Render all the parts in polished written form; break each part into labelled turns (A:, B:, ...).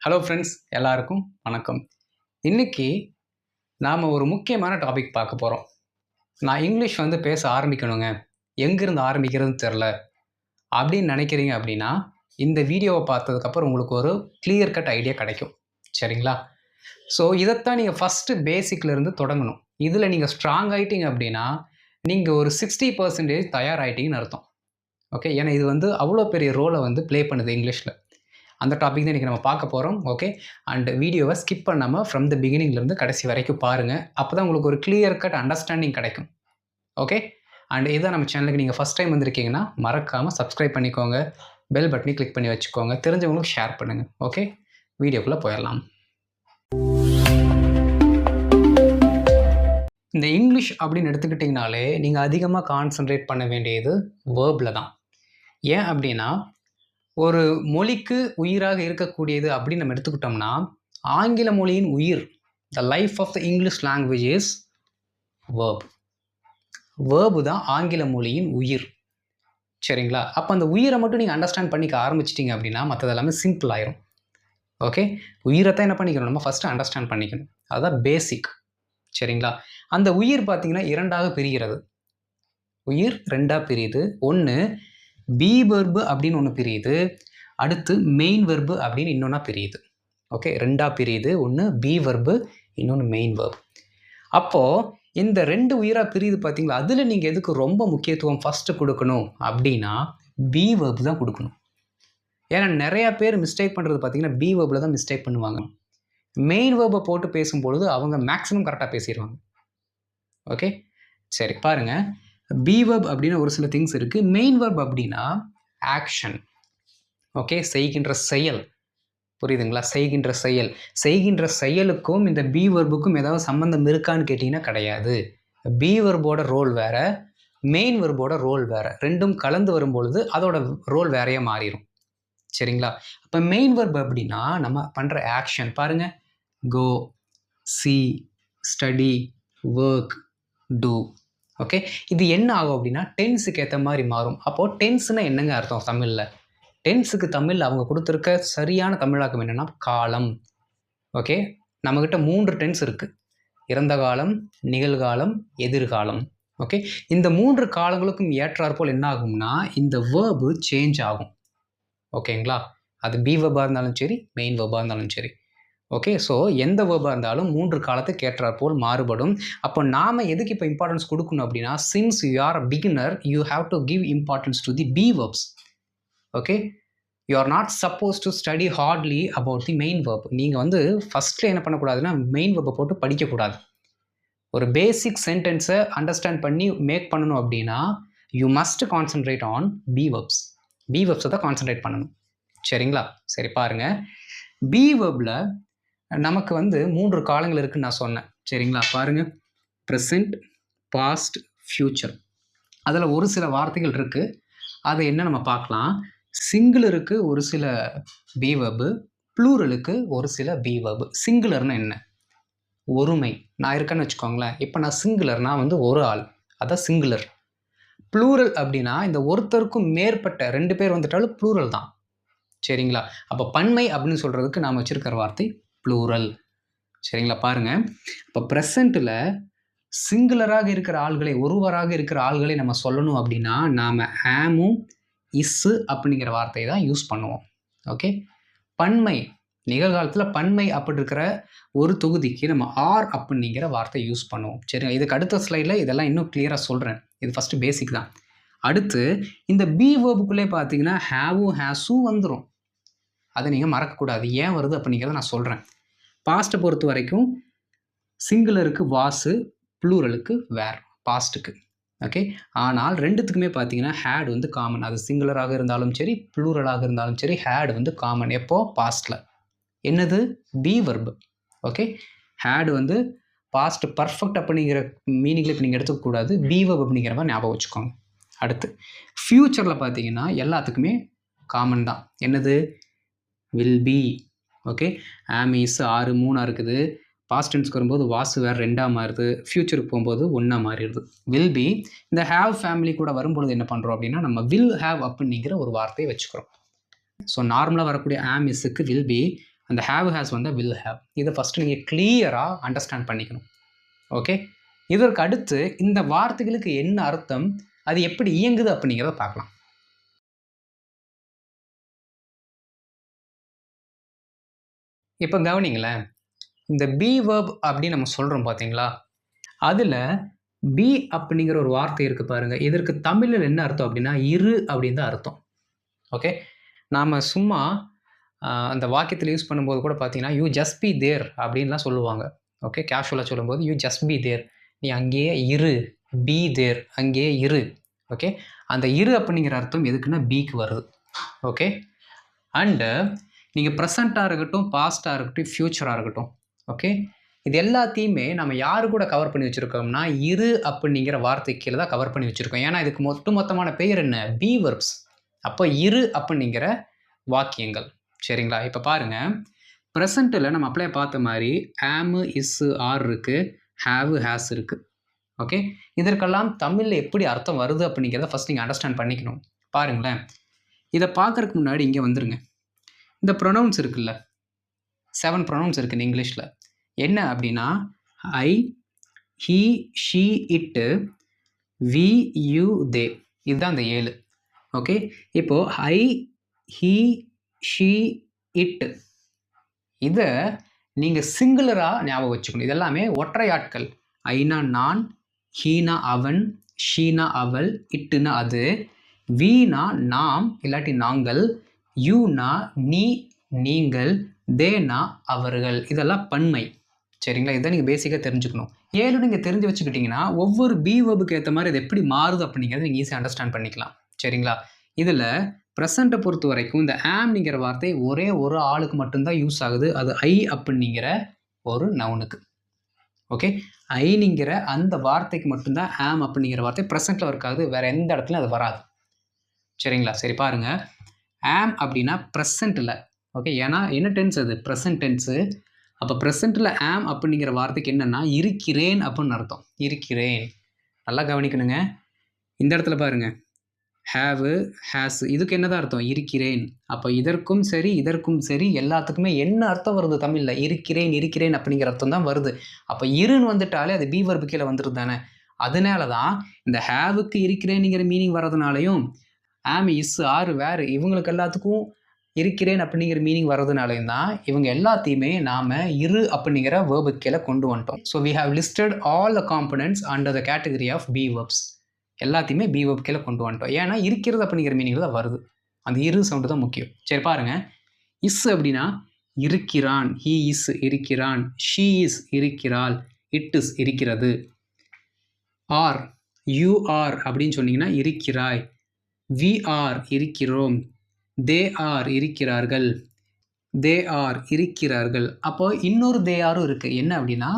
A: Hello friends, எல்லாருக்கும் வணக்கம். இன்னைக்கு நாம் ஒரு முக்கியமான டாபிக் பார்க்க போகிறோம். நான் இங்கிலீஷ் பேச ஆரம்பிக்கணுங்க, எங்கேருந்து ஆரம்பிக்கிறதுன்னு தெரில அப்படின்னு நினைக்கிறீங்க அப்படின்னா, இந்த வீடியோவை பார்த்ததுக்கப்புறம் உங்களுக்கு ஒரு கிளியர் கட் ஐடியா கிடைக்கும். சரிங்களா? ஸோ இதைத்தான் நீங்கள் ஃபஸ்ட்டு பேசிக்லேருந்து தொடங்கணும். இதில் நீங்கள் ஸ்ட்ராங் ஆகிட்டீங்க அப்படின்னா, நீங்கள் ஒரு 60% தயாராகிட்டீங்கன்னு அர்த்தம். ஓகே, ஏன்னா இது அவ்வளோ பெரிய ரோலை ப்ளே பண்ணுது இங்கிலீஷில். அந்த டாபிக் தான் இன்றைக்கி நம்ம பார்க்க போகிறோம். ஓகே, அண்ட் வீடியோவை ஸ்கிப் பண்ணாமல் ஃப்ரம் த பிகினிங்லேருந்து கடைசி வரைக்கும் பாருங்கள். அப்போ தான் உங்களுக்கு ஒரு கிளியர் கட் அண்டர்ஸ்டாண்டிங் கிடைக்கும். ஓகே, அண்ட் இதான் நம்ம சேனலுக்கு நீங்கள் ஃபஸ்ட் டைம் வந்திருக்கீங்கன்னா மறக்காமல் சப்ஸ்கிரைப் பண்ணிக்கோங்க, பெல் பட்டனை கிளிக் பண்ணி வச்சுக்கோங்க, தெரிஞ்சவங்களுக்கு ஷேர் பண்ணுங்கள். ஓகே, வீடியோக்குள்ளே போயிடலாம். இந்த இங்கிலீஷ் அப்படின்னு எடுத்துக்கிட்டிங்கனாலே நீங்கள் அதிகமாக கான்சன்ட்ரேட் பண்ண வேண்டியது வேர்பில் தான். ஏன் அப்படின்னா, ஒரு மொழிக்கு உயிராக இருக்கக்கூடியது அப்படின்னு நம்ம எடுத்துக்கிட்டோம்னா, ஆங்கில மொழியின் உயிர், the life of the English language is verb. Verb தான் ஆங்கில மொழியின் உயிர். சரிங்களா? அப்போ அந்த உயிரை மட்டும் நீங்கள் அண்டர்ஸ்டாண்ட் பண்ணிக்க ஆரம்பிச்சிட்டிங்க அப்படின்னா மற்றது எல்லாமே சிம்பிள் ஆயிரும். ஓகே, உயிரை தான் என்ன பண்ணிக்கணும், நம்ம ஃபஸ்ட்டு அண்டர்ஸ்டாண்ட் பண்ணிக்கணும். அதுதான் பேசிக். சரிங்களா? அந்த உயிர் பார்த்தீங்கன்னா இரண்டாக பிரிகிறது. உயிர் ரெண்டாக பிரியுது. ஒன்று பி வெர்பு அப்படின்னு ஒன்று பிரியுது, அடுத்து மெயின் வெர்பு அப்படின்னு இன்னொன்னா பிரியுது. ஓகே, ரெண்டாக பிரியுது. ஒன்று பி வெர்பு, இன்னொன்று மெயின் வெர்பு. அப்போது இந்த ரெண்டு உயிராக பிரியுது பார்த்தீங்களா, அதில் நீங்கள் எதுக்கு ரொம்ப முக்கியத்துவம் ஃபஸ்ட்டு கொடுக்கணும் அப்படின்னா பி வெர்பு தான் கொடுக்கணும். ஏன்னா நிறையா பேர் மிஸ்டேக் பண்ணுறது பார்த்தீங்கன்னா பி வெர்பில் தான் மிஸ்டேக் பண்ணுவாங்க. மெயின் வெர்பை போட்டு பேசும்பொழுது அவங்க மேக்ஸிமம் கரெக்டாக பேசிடுவாங்க. ஓகே, சரி பாருங்கள். பி வெர்ப் அப்படின்னு ஒரு சில திங்ஸ் இருக்குது. மெயின் வெர்ப் அப்படின்னா ஆக்ஷன். ஓகே, செய்கின்ற செயல். புரியுதுங்களா? செய்கின்ற செயல். செய்கின்ற செயலுக்கும் இந்த பி வெர்புக்கும் ஏதாவது சம்மந்தம் இருக்கான்னு கேட்டிங்கன்னா கிடையாது. பி வெர்போட ரோல் வேறு, மெயின் வெர்போட ரோல் வேறு. ரெண்டும் கலந்து வரும்பொழுது அதோட ரோல் வேறையாக மாறிடும். சரிங்களா? அப்போ மெயின் வெர்ப் அப்படின்னா நம்ம பண்ணுற ஆக்ஷன். பாருங்கள், go, see, study, work, do. Okay, இது என்ன ஆகும் அப்படின்னா டென்ஸுக்கு ஏற்ற மாதிரி மாறும். அப்போது டென்ஸ்னால் என்னங்க அர்த்தம் தமிழில்? டென்ஸுக்கு தமிழில் அவங்க கொடுத்துருக்க சரியான தமிழாக்கம் என்னென்னா காலம். ஓகே, நம்மக்கிட்ட 3 டென்ஸ் இருக்குது. இறந்த காலம், நிகழ்காலம், எதிர்காலம். ஓகே, இந்த 3 காலங்களுக்கும் ஏற்றாற்போல் என்ன ஆகும்னா இந்த வேர்பு சேஞ்ச் ஆகும். ஓகேங்களா? அது பி வெர்பாக இருந்தாலும் சரி, மெயின் வெர்பாக இருந்தாலும் சரி. ஓகே, ஸோ எந்த வேர்பாக இருந்தாலும் 3 காலத்துக்கு ஏற்றாற்போல் மாறுபடும். அப்போ நாம் எதுக்கு இப்போ இம்பார்ட்டன்ஸ் கொடுக்கணும் அப்படின்னா, since you are a beginner you have to give importance to the be verbs. Okay, you are not suppose to study hardly about the main verb. நீங்கள் ஃபஸ்ட்டில் என்ன பண்ணக்கூடாதுன்னா மெயின் வெர்பை போட்டு படிக்கக்கூடாது. ஒரு பேசிக் சென்டென்ஸை அண்டர்ஸ்டாண்ட் பண்ணி மேக் பண்ணணும் அப்படின்னா you must concentrate on be verbs. Be வெர்ப்ஸை தான் கான்சன்ட்ரேட் பண்ணணும். சரிங்களா? சரி பாருங்கள், பி வெர்பில் நமக்கு 3 காலங்கள் இருக்குன்னு நான் சொன்னேன். சரிங்களா? பாருங்கள், ப்ரெசண்ட், பாஸ்ட், ஃப்யூச்சர். அதில் ஒரு சில வார்த்தைகள் இருக்குது, அதை என்ன நம்ம பார்க்கலாம். சிங்குலருக்கு ஒரு சில பி வெர்பு, ப்ளூரலுக்கு ஒரு சில பி வெர்பு. சிங்குலர்னா என்ன? ஒருமை. நான் இருக்கேன்னு வச்சுக்கோங்களேன். இப்போ நான் சிங்குலர், நான் ஒரு ஆள், அதான் சிங்குலர். ப்ளூரல் அப்படின்னா இந்த ஒருத்தருக்கும் மேற்பட்ட 2 பேர் வந்துட்டாலும் ப்ளூரல் தான். சரிங்களா? அப்போ பன்மை அப்படின்னு சொல்கிறதுக்கு நாம் வச்சுருக்கிற வார்த்தை ப்ளூரல். சரிங்களா? பாருங்கள், இப்போ ப்ரெசண்ட்டில் சிங்குலராக இருக்கிற ஆள்களை, ஒருவராக இருக்கிற ஆள்களை நம்ம சொல்லணும் அப்படின்னா நாம் ஆமும் இஸ்ஸு அப்படிங்கிற வார்த்தையை தான் யூஸ் பண்ணுவோம். ஓகே, பன்மை நிகழ்காலத்தில் பன்மை அப்படி இருக்கிற ஒரு தொகுதிக்கு நம்ம ஆர் அப்படிங்கிற வார்த்தை யூஸ் பண்ணுவோம். சரி, இதுக்கு அடுத்த ஸ்லைடில் இதெல்லாம் இன்னும் கிளியராக சொல்கிறேன். இது ஃபஸ்ட்டு பேசிக் தான். அடுத்து இந்த பி வேர்புக்குள்ளே பார்த்தீங்கன்னா ஹேவும் ஹேஸும் வந்துடும். அதை நீங்கள் மறக்கக்கூடாது. ஏன் வருது அப்படிங்கிறத நான் சொல்கிறேன். பாஸ்ட்டை பொறுத்த வரைக்கும் சிங்குலருக்கு வாசு, ப்ளூரலுக்கு வேர், பாஸ்ட்டுக்கு. ஓகே, ஆனால் ரெண்டுத்துக்குமே பார்த்தீங்கன்னா ஹேட் காமன். அது சிங்குலராக இருந்தாலும் சரி, ப்ளூரலாக இருந்தாலும் சரி, ஹேட் காமன். எப்போ? பாஸ்ட்டில். என்னது? Be verb. Okay, had past perfect அப்படிங்கிற மீனிங்கில் இப்போ நீங்கள் எடுத்துக்கக்கூடாது. பி வெர்ப் அப்படிங்கிற மாதிரி ஞாபகம் வச்சுக்கோங்க. அடுத்து ஃப்யூச்சரில் பார்த்தீங்கன்னா எல்லாத்துக்குமே காமன் தான். என்னது? Will be. ஓகே, ஆம், இஸ், 6 3 இருக்குது. பாஸ்ட் டென்ஸ்க்கு வரும்போது வாசு வேறு 2ஆக மாறுது. ஃப்யூச்சருக்கு போகும்போது 1ஆக மாறிடுது. Will be. இந்த ஹேவ் ஃபேமிலி கூட வரும்பொழுது என்ன பண்ணுறோம் அப்படின்னா நம்ம வில் ஹேவ் அப்படிங்கிற ஒரு வார்த்தையை வச்சுக்கிறோம். ஸோ நார்மலாக வரக்கூடிய ஆம் இஸ்ஸுக்கு வில் பி, அந்த ஹேவ் ஹேஸ் வந்து வில் ஹேவ். இதை ஃபஸ்ட்டு நீங்கள் கிளியராக அண்டர்ஸ்டாண்ட் பண்ணிக்கணும். ஓகே, இதற்கு அடுத்து இந்த வார்த்தைகளுக்கு என்ன அர்த்தம், அது எப்படி இயங்குது அப்படிங்கிறத பார்க்கலாம். இப்போ கவனிங்களேன், இந்த பி வேர்ப் அப்படின்னு நம்ம சொல்கிறோம் பார்த்தீங்களா, அதில் பி அப்படிங்கிற ஒரு வார்த்தை இருக்குது பாருங்கள். இதற்கு தமிழில் என்ன அர்த்தம் அப்படின்னா இரு அப்படின்னு தான் அர்த்தம். ஓகே, நாம் சும்மா அந்த வாக்கியத்தில் யூஸ் பண்ணும்போது கூட பார்த்தீங்கன்னா யூ ஜஸ்ட் பி தேர் அப்படின்லாம் சொல்லுவாங்க. ஓகே, கேஷுவலாக சொல்லும்போது யூ ஜஸ்ட் பி தேர், நீ அங்கேயே இரு, பி தேர், அங்கேயே இரு. ஓகே, அந்த இரு அப்படிங்கிற அர்த்தம் எதுக்குன்னா பிக்கு வருது. ஓகே, அண்டு நீங்கள் ப்ரெசண்ட்டாக இருக்கட்டும், பாஸ்ட்டாக இருக்கட்டும், ஃப்யூச்சராக இருக்கட்டும், ஓகே, இது எல்லாத்தையுமே நம்ம யாரு கூட கவர் பண்ணி வச்சுருக்கோம்னா இரு அப்படிங்கிற வார்த்தை கீழே தான் கவர் பண்ணி வச்சுருக்கோம். ஏன்னா இதுக்கு மொத்தமான பெயர் என்ன, பி வெர்ப்ஸ். அப்போ இரு அப்படிங்கிற வாக்கியங்கள். சரிங்களா, இப்போ பாருங்கள், ப்ரெசண்ட்டில் நம்ம அப்படியே பார்த்த மாதிரி ஆமு, இஸ்ஸு, ஆர் இருக்குது, ஹேவு, ஹேஸ் இருக்குது. ஓகே, இதற்கெல்லாம் தமிழில் எப்படி அர்த்தம் வருது அப்படிங்கிறத ஃபஸ்ட் நீங்கள் அண்டர்ஸ்டாண்ட் பண்ணிக்கணும். பாருங்களேன், இதை பார்க்குறதுக்கு முன்னாடி இங்கே வந்துருங்க. இந்த ப்ரொனவுன்ஸ் இருக்குல்ல, 7 ப்ரொனவுன்ஸ் இருக்குது இங்கிலீஷில். என்ன அப்படின்னா ஐ, ஹீ, ஷீ, இட்டு, வி, யூ, தே, இதுதான் அந்த 7. ஓகே, இப்போது ஐ, ஹீ, ஷீ, இட்டு இதை நீங்கள் சிங்குலராக ஞாபகம் வச்சுக்கணும். இதெல்லாமே ஒற்றை ஆட்கள். ஐனா நான், ஹீனா அவன், ஷீனா அவள், இட்டுனா அது, வீனா நாம் இல்லாட்டி நாங்கள், யூனா நீ நீங்கள், தேனா அவர்கள், இதெல்லாம் பன்மை. சரிங்களா, இதை நீங்கள் பேசிக்காக தெரிஞ்சுக்கணும். 7 நீங்கள் தெரிஞ்சு வச்சுக்கிட்டிங்கன்னா ஒவ்வொரு பி வேர்புக்கு ஏற்ற மாதிரி இது எப்படி மாறுது அப்படிங்கிறத நீங்கள் ஈஸியாக அண்டர்ஸ்டாண்ட் பண்ணிக்கலாம். சரிங்களா, இதில் ப்ரெசண்ட்டை பொறுத்த வரைக்கும் இந்த ஆம்ங்கிற வார்த்தை ஒரே ஒரு ஆளுக்கு மட்டும்தான் யூஸ் ஆகுது. அது ஐ அப்படிங்கிற ஒரு நவுனுக்கு. ஓகே, ஐங்கிற அந்த வார்த்தைக்கு மட்டும்தான் ஆம் அப்படிங்கிற வார்த்தை ப்ரெசண்ட்டில் இருக்காது, வேறு எந்த இடத்துலையும் அது வராது. சரிங்களா, சரி பாருங்கள், ஆம் அப்படின்னா ப்ரெசண்ட்டில். ஓகே, ஏன்னா என்ன டென்ஸ் அது, ப்ரெசன்ட் டென்ஸு. அப்போ ப்ரெசண்ட்டில் ஆம் அப்படிங்கிற வார்த்தைக்கு என்னென்னா இருக்கிறேன் அப்படின்னு அர்த்தம். இருக்கிறேன், நல்லா கவனிக்கணுங்க. இந்த இடத்துல பாருங்கள், ஹேவு, ஹேஸ், இதுக்கு என்னதான் அர்த்தம், இருக்கிறேன். அப்போ இதற்கும் சரி இதற்கும் சரி எல்லாத்துக்குமே என்ன அர்த்தம் வருது தமிழில், இருக்கிறேன் இருக்கிறேன் அப்படிங்கிற அர்த்தம் தான் வருது. அப்போ இருன்னு வந்துட்டாலே அது பி வெர்பு கீழே வந்துருது தானே. அதனால தான் இந்த ஹேவுக்கு இருக்கிறேனுங்கிற மீனிங் வர்றதுனாலையும் ஆம், இஸ், ஆறு, வேறு இவங்களுக்கு எல்லாத்துக்கும் இருக்கிறேன் அப்படிங்கிற மீனிங் வர்றதுனாலையும் தான் இவங்க எல்லாத்தையுமே நாம் இரு அப்படிங்கிற வேர்புக்கு கீழே கொண்டு வந்துட்டோம். So we have listed all the components under the category of be verbs. எல்லாத்தையுமே பி வெர்ப் கீழே கொண்டு வந்துட்டோம். ஏன்னா இருக்கிறது அப்படிங்கிற மீனிங்கில் தான் வருது. அந்த இரு சவுண்டு தான் முக்கியம். சரி பாருங்கள், இஸ் அப்படின்னா இருக்கிறான், ஹீ இஸ் இருக்கிறான், ஷீ இஸ் இருக்கிறாள், இட் இஸ் இருக்கிறது. ஆர், யூ ஆர் அப்படின்னு சொன்னீங்கன்னா இருக்கிறாய், வி ஆர் இருக்கிறோம், தே ஆர் இருக்கிறார்கள், தே ஆர் இருக்கிறார்கள். அப்போ இன்னொரு தே ஆரும் இருக்குது. என்ன அப்படின்னா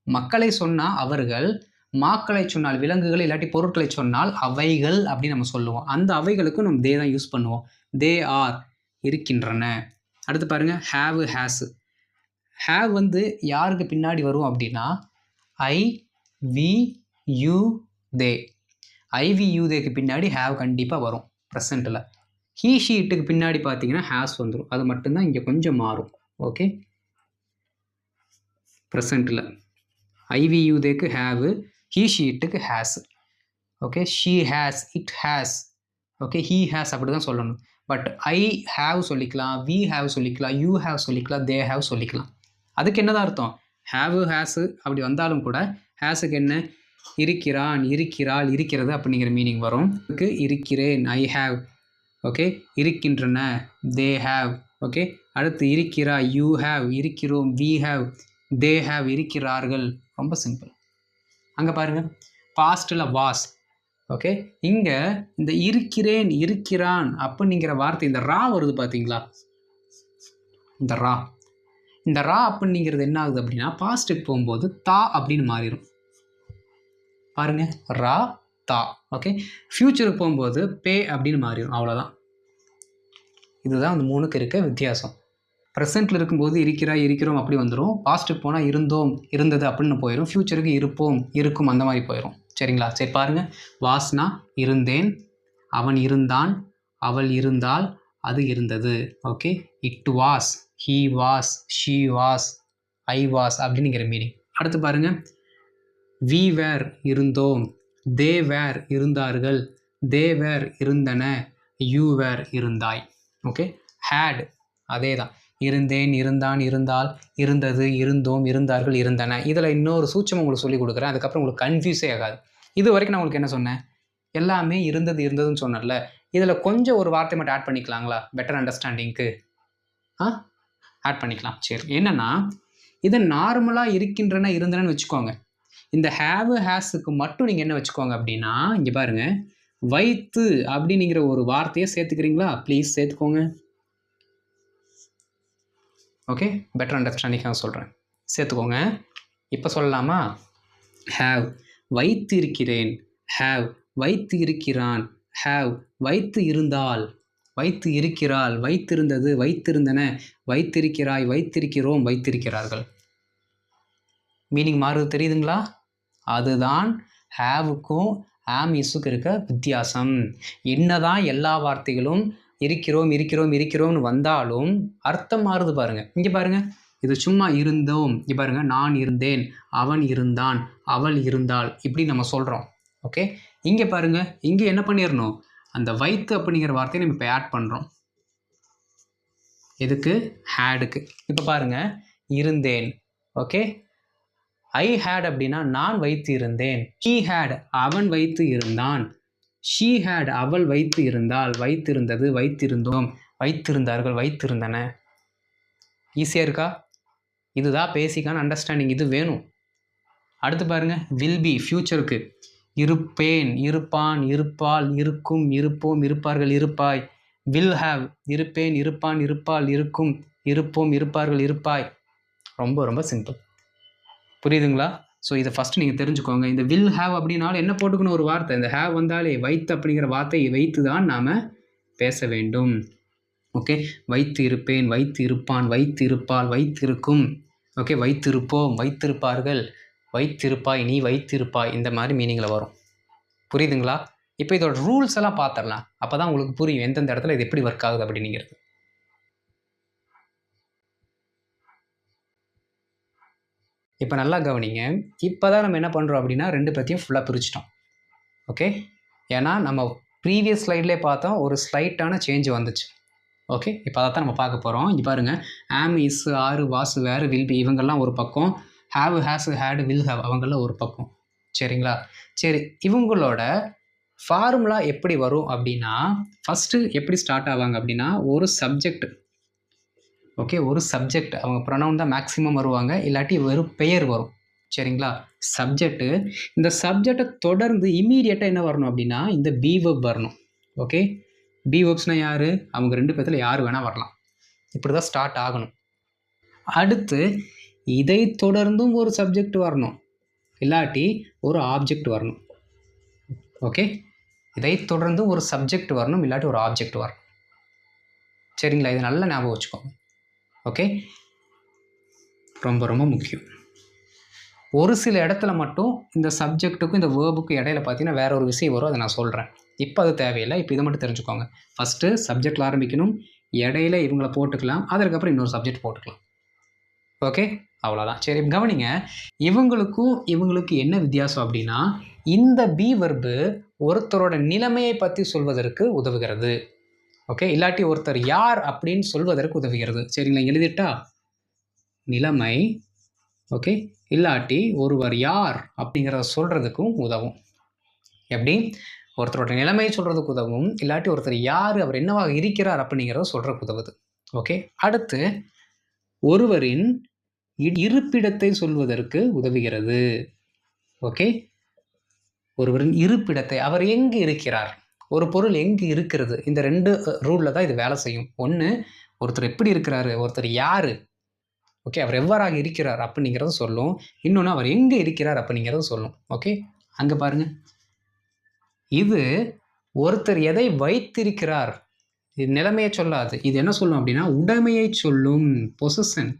A: மக்களை சொன்னால் அவர்கள், மாக்களை சொன்னால் விலங்குகள் இல்லாட்டி பொருட்களை சொன்னால் அவைகள் அப்படின்னு நம்ம சொல்லுவோம். அந்த அவைகளுக்கும் நம்ம தே தான் யூஸ் பண்ணுவோம். தே ஆர் இருக்கின்றன. அடுத்து பாருங்கள், ஹேவு, ஹேஸு. ஹேவ் வந்து யாருக்கு பின்னாடி வரும் அப்படின்னா I, we, you, they. I, we, you, தேக்கு பின்னாடி ஹேவ் கண்டிப்பாக வரும் ப்ரெசண்ட்டில். ஹீ, ஷீ, இட்டுக்கு பின்னாடி பார்த்தீங்கன்னா ஹேஸ் வந்துடும். அது மட்டும்தான் இங்கே கொஞ்சம் மாறும். ஓகே, ப்ரெசண்ட்டில் ஐ, வி, யூ, தேக்கு ஹேவு, ஹீ, ஷீ, இட்டுக்கு has. Okay, she has, it has, okay, he has அப்படி தான் சொல்லணும். பட் ஐ ஹேவ் சொல்லிக்கலாம், வி ஹேவ் சொல்லிக்கலாம், யூ ஹேவ் சொல்லிக்கலாம், தே ஹேவ் சொல்லிக்கலாம். அதுக்கு என்னதான் அர்த்தம், ஹேவு, ஹேஸு அப்படி வந்தாலும் கூட ஹேஸுக்கு என்ன, இருக்கிறான், இருக்கிறாள், இருக்கிறது அப்படிங்கிற மீனிங் வரும். இருக்கிறேன், ஐ ஹேவ். ஓகே, இருக்கின்றன, தே ஹேவ். ஓகே, அடுத்து இருக்கிறாய், யூ ஹேவ், இருக்கிறோம், வி ஹேவ், தே ஹேவ், இருக்கிறார்கள். ரொம்ப சிம்பிள். அங்கே பாருங்கள், பாஸ்ட்டில் வாஸ். ஓகே, இங்கே இந்த இருக்கிறேன், இருக்கிறான் அப்படிங்கிற வார்த்தை இந்த ரா வருது பார்த்தீங்களா, இந்த ரா அப்படிங்கிறது என்ன ஆகுது அப்படின்னா பாஸ்ட்டுக்கு போகும்போது தா அப்படின்னு மாறிடும். பாருங்க, ரா, தா. ஓகே, ஃப்யூச்சருக்கு போகும்போது பே அப்படின்னு மாறிடும். அவ்வளோதான். இதுதான் அந்த 3க்கு இருக்க வித்தியாசம். ப்ரெசென்ட்டில் இருக்கும்போது இருக்கிறாய், இருக்கிறோம் அப்படி வந்துடும். பாஸ்ட்டுக்கு போனால் இருந்தோம், இருந்தது அப்படின்னு போயிடும். ஃப்யூச்சருக்கு இருப்போம், இருக்கும் அந்த மாதிரி போயிடும். சரிங்களா, சரி பாருங்கள், வாஸ்னா இருந்தேன், அவன் இருந்தான், அவள் இருந்தாள், அது இருந்தது. Okay, it was, he was, she was, I was அப்படிங்கிற மீனிங். அடுத்து பாருங்க, we were இருந்தோம், they were இருந்தார்கள், they were இருந்தன, you were இருந்தாய். ஓகே, had அதே தான், இருந்தேன், இருந்தான், இருந்தால், இருந்தது, இருந்தோம், இருந்தார்கள், இருந்தன. இதில் இன்னொரு சூட்சம் உங்களுக்கு சொல்லிக் கொடுக்குறேன், அதுக்கப்புறம் உங்களுக்கு கன்ஃபியூஸே ஆகாது. இது வரைக்கும் நான் உங்களுக்கு என்ன சொன்னேன், எல்லாமே இருந்தது இருந்ததுன்னு சொன்னேன்ல, இதில் கொஞ்சம் ஒரு வார்த்தை மட்டும் ஆட் பண்ணிக்கலாங்களா பெட்டர் அண்டர்ஸ்டாண்டிங்க்கு? ஆட் பண்ணிக்கலாம். சரி, என்னென்னா இது நார்மலாக இருக்கின்றன இருந்தனன்னு வச்சுக்கோங்க. இந்த ஹேவ் ஹேஸுக்கு மட்டும் நீங்கள் என்ன வச்சுக்கோங்க அப்படின்னா, இங்கே பாருங்கள், வைத்து அப்படிங்கிற ஒரு வார்த்தையை சேர்த்துக்கிறீங்களா? ப்ளீஸ் சேர்த்துக்கோங்க. ஓகே, பெட்டர் அண்டர்ஸ்டாண்டிங்காக சொல்கிறேன், சேர்த்துக்கோங்க. இப்போ சொல்லலாமா? ஹேவ் வைத்து இருக்கிறேன், ஹேவ் வைத்து இருக்கிறான், ஹேவ் வைத்து இருந்தால், வைத்து இருக்கிறாள், வைத்திருந்தது, வைத்திருந்தன, வைத்திருக்கிறாய், வைத்திருக்கிறோம், வைத்திருக்கிறார்கள். மீனிங் மாறுது தெரியுதுங்களா? அதுதான் ஹேவுக்கும் ஆம் இஸுக்கு இருக்க வித்தியாசம். என்னதான் எல்லா வார்த்தைகளும் இருக்கிறோம் இருக்கிறோம் இருக்கிறோம்னு வந்தாலும் அர்த்தம் மாறுது பாருங்க. இங்கே பாருங்க, இது சும்மா இருந்தோம், இங்கே பாருங்க, நான் இருந்தேன், அவன் இருந்தான், அவள் இருந்தாள், இப்படி நம்ம சொல்கிறோம். ஓகே, இங்கே பாருங்க, இங்கே என்ன பண்ணிடணும், அந்த வைத்து அப்படிங்கிற வார்த்தையை நம்ம இப்போ ஆட் பண்ணுறோம். எதுக்கு? ஹேடுக்கு. இப்போ பாருங்க, இருந்தேன். ஓகே, ஐ ஹேட் அப்படின்னா நான் வைத்து இருந்தேன். ஹீ ஹேட் அவன் வைத்து இருந்தான். ஷீ ஹேட் அவள் வைத்து இருந்தாள், வைத்திருந்தது, வைத்திருந்தோம், வைத்திருந்தார்கள், வைத்திருந்தன. ஈஸியாக இருக்கா? இதுதான் பேசிக்கான அண்டர்ஸ்டாண்டிங், இது வேணும். அடுத்து பாருங்க, வில் பி ஃபியூச்சருக்கு, இருப்பேன், இருப்பான், இருப்பால், இருக்கும், இருப்போம், இருப்பார்கள், இருப்பாய். வில் ஹேவ் இருப்பேன், இருப்பான், இருப்பால், இருக்கும், இருப்போம், இருப்பார்கள், இருப்பாய். ரொம்ப ரொம்ப சிம்பிள், புரியுதுங்களா? ஸோ இதை ஃபஸ்ட்டு நீங்கள் தெரிஞ்சுக்கோங்க. இந்த வில் ஹேவ் அப்படின்னாலும் என்ன போட்டுக்கணும், ஒரு வார்த்தை. இந்த ஹேவ் வந்தாலே வைத்து அப்படிங்கிற வார்த்தையை வைத்து தான் நாம் பேச வேண்டும். ஓகே, வைத்து இருப்பேன், வைத்து இருப்பான், வைத்து இருப்பால், வைத்திருக்கும், ஓகே, வைத்திருப்போம், வைத்திருப்பார்கள், வைத்திருப்பாய், நீ வைத்திருப்பாய், இந்த மாதிரி மீனிங்கில் வரும். புரியுதுங்களா? இப்போ இதோட ரூல்ஸ் எல்லாம் பார்த்துடலாம், அப்போ தான் உங்களுக்கு புரியும் எந்தெந்த இடத்துல இது எப்படி ஒர்க் ஆகுது அப்படிங்கிறது. இப்போ நல்லா கவனிங்க. இப்போ தான் நம்ம என்ன பண்ணுறோம் அப்படின்னா, ரெண்டு பற்றியும் ஃபுல்லாக பிரிச்சிட்டோம். ஓகே, ஏன்னா நம்ம ப்ரீவியஸ் ஸ்லைட்லேயே பார்த்தோம், ஒரு ஸ்லைட்டான சேஞ்ச் வந்துச்சு. ஓகே, இப்போ அதை தான் நம்ம பார்க்க போகிறோம். இங்கே பாருங்கள், ஆம், இஸ், ஆறு, வாசு, வேறு, வில் பி, இவங்கெல்லாம் ஒரு பக்கம். Have, has, had, will have, அவங்கெல்லாம் ஒரு பக்கம். சரிங்களா? சரி, இவங்களோட ஃபார்முலா எப்படி வரும் அப்படின்னா, ஃபஸ்ட்டு எப்படி ஸ்டார்ட் ஆவாங்க அப்படின்னா, ஒரு சப்ஜெக்ட். ஓகே, ஒரு சப்ஜெக்ட், அவங்க ப்ரொனவுன் தான் மேக்ஸிமம் வருவாங்க, இல்லாட்டி வெறும் பெயர் வரும். சரிங்களா? சப்ஜெக்ட்டு, இந்த சப்ஜெக்டை தொடர்ந்து இம்மீடியட்டாக என்ன வரணும் அப்படின்னா, இந்த பி வெர்ப் வரணும். ஓகே, பி வெர்ப்ஸ்னால் யார்? அவங்க ரெண்டு பேர்த்தில் யார் வேணால் வரலாம். இப்படி தான் ஸ்டார்ட் ஆகணும். அடுத்து இதை தொடர்ந்தும் ஒரு சப்ஜெக்ட் வரணும், இல்லாட்டி ஒரு ஆப்ஜெக்ட் வரணும். ஓகே, இதை தொடர்ந்து ஒரு சப்ஜெக்ட் வரணும், இல்லாட்டி ஒரு ஆப்ஜெக்ட் வரணும். சரிங்களா? இது நல்லா ஞாபகம் வச்சுக்கோங்க. ஓகே, ரொம்ப ரொம்ப முக்கியம். ஒரு சில இடத்துல மட்டும் இந்த சப்ஜெக்ட்டுக்கும் இந்த வேர்புக்கும் இடையில பார்த்தீங்கன்னா வேற ஒரு விஷயம் வரும், அதை நான் சொல்கிறேன். இப்போ அது தேவையில்லை, இப்போ இதை மட்டும் தெரிஞ்சுக்கோங்க. ஃபஸ்ட்டு சப்ஜெக்டில் ஆரம்பிக்கணும், இடையில இவங்களை போட்டுக்கலாம், அதுக்கப்புறம் இன்னொரு சப்ஜெக்ட் போட்டுக்கலாம். ஓகே, அவ்வளோதான். சரி, கவனிங்க, இவங்களுக்கு என்ன வித்தியாசம் அப்படின்னா, இந்த பி வெர்பு ஒருத்தரோட நிலைமையை பற்றி சொல்வதற்கு உதவுகிறது. ஓகே, இல்லாட்டி ஒருத்தர் யார் அப்படின்னு சொல்வதற்கு உதவுகிறது. சரிங்களா? எழுதிட்டா, நிலைமை, ஓகே, இல்லாட்டி ஒருவர் யார் அப்படிங்கிறத சொல்கிறதுக்கும் உதவும். எப்படி? ஒருத்தரோட நிலைமையை சொல்கிறதுக்கு உதவும், இல்லாட்டி ஒருத்தர் யார், அவர் என்னவாக இருக்கிறார் அப்படிங்கிறத சொல்கிறதுக்கு உதவுது. ஓகே, அடுத்து ஒருவரின் இருப்பிடத்தை சொல்வதற்கு உதவுகிறது. ஓகே, ஒருவரின் இருப்பிடத்தை, அவர் எங்கு இருக்கிறார், ஒரு பொருள் எங்கு இருக்கிறது, இந்த ரெண்டு ரூலில் தான் இது வேலை செய்யும். ஒன்று, ஒருத்தர் எப்படி இருக்கிறாரு, ஒருத்தர் யார், ஓகே, அவர் எவ்வாறாக இருக்கிறார் அப்படிங்கிறத சொல்லும். இன்னொன்று, அவர் எங்கே இருக்கிறார் அப்படிங்கிறத சொல்லும். ஓகே, அங்கே பாருங்கள், இது ஒருத்தர் எதை வைத்திருக்கிறார், இது நிலைமையை சொல்லாது, இது என்ன சொல்லும் அப்படின்னா உடைமையை சொல்லும், பொசிஷன்,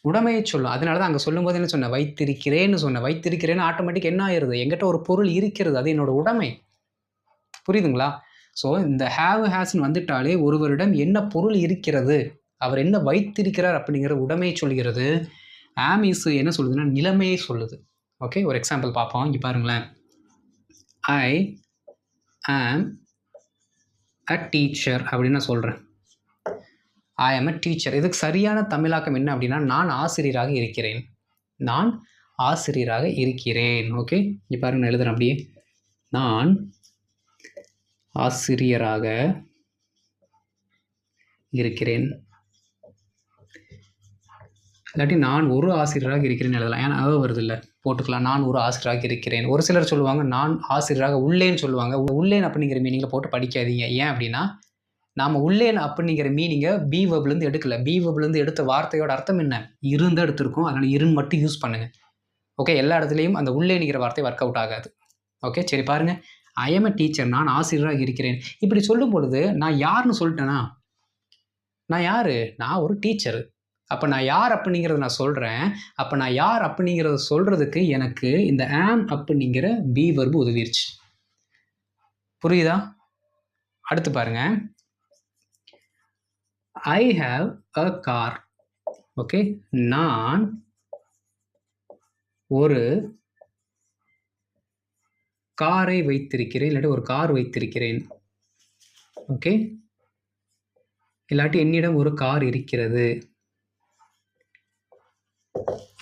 A: உடைமையை சொல்லும். அதனால தான் அங்கே சொல்லும்போது என்ன சொன்னேன், வைத்திருக்கிறேன்னு சொன்னேன். வைத்திருக்கிறேன்னு ஆட்டோமேட்டிக் என்ன ஆயிடுது, எங்கிட்ட ஒரு பொருள் இருக்கிறது, அது என்னோட உடைமை. புரியுதுங்களா? ஸோ இந்த ஹேவ் ஹேஸ்ன்னு வந்துட்டாலே ஒருவரிடம் என்ன பொருள் இருக்கிறது அவர் என்ன வைத்திருக்கிறார் அப்படிங்கிற உடைமையை சொல்கிறது. ஆம் இஸ் என்ன சொல்லுதுன்னா நிலைமையை சொல்லுது. ஓகே, ஒரு எக்ஸாம்பிள் பார்ப்போம். இங்கே பாருங்களேன். ஐ ஆம் அ டீச்சர் அப்படின்னு நான் சொல்கிறேன். ஐ ஆம் அ டீச்சர். இதுக்கு சரியான தமிழாக்கம் என்ன அப்படின்னா நான் ஆசிரியராக இருக்கிறேன். நான் ஆசிரியராக இருக்கிறேன். ஓகே, இங்கே பாருங்க நான் எழுதுறேன் அப்படியே. நான் ஆசிரியராக இருக்கிறேன். இல்லாட்டி நான் ஒரு ஆசிரியராக இருக்கிறேன்னு எழுதலாம். ஏன்னா வருது இல்லை, போட்டுக்கலாம். நான் ஒரு ஆசிரியராக இருக்கிறேன். ஒரு சிலர் சொல்லுவாங்க நான் ஆசிரியராக உள்ளேன்னு சொல்லுவாங்க. உள்ளேன் அப்படிங்கிற மீனிங்கில் போட்டு படிக்காதீங்க. ஏன் அப்படின்னா நாம் உள்ளேன் அப்படிங்கிற மீனிங்கை பி வெர்ப்லேருந்து எடுக்கல. பி வெர்ப்லேருந்து எடுத்த வார்த்தையோட அர்த்தம் என்ன? இருந்தால் எடுத்திருக்கோம். அதனால் இருன்னு மட்டும் யூஸ் பண்ணுங்கள். ஓகே, எல்லா இடத்துலையும் அந்த உள்ளேனுங்கிற வார்த்தை ஒர்க் அவுட் ஆகாது. ஓகே, சரி பாருங்கள். ஐ எம் அ டீச்சர், நான் ஆசிரியராக இருக்கிறேன். இப்படி சொல்லும் பொழுது நான் யாருன்னு சொல்லிட்டேனா? நான் யார்? நான் ஒரு டீச்சரு. அப்போ நான் யார் அப்படிங்கிறத நான் சொல்கிறேன். அப்போ நான் யார் அப்படிங்கிறத சொல்கிறதுக்கு எனக்கு இந்த ஆம் அப்படிங்கிற பி வெர்பு உதவிருச்சு. புரியுதா? அடுத்து பாருங்க. I have a car. Okay, நான் ஒரு காரை வைத்திருக்கிறேன், இல்லாட்டி ஒரு கார் வைத்திருக்கிறேன். ஓகே, இல்லாட்டி என்னிடம் ஒரு கார் இருக்கிறது,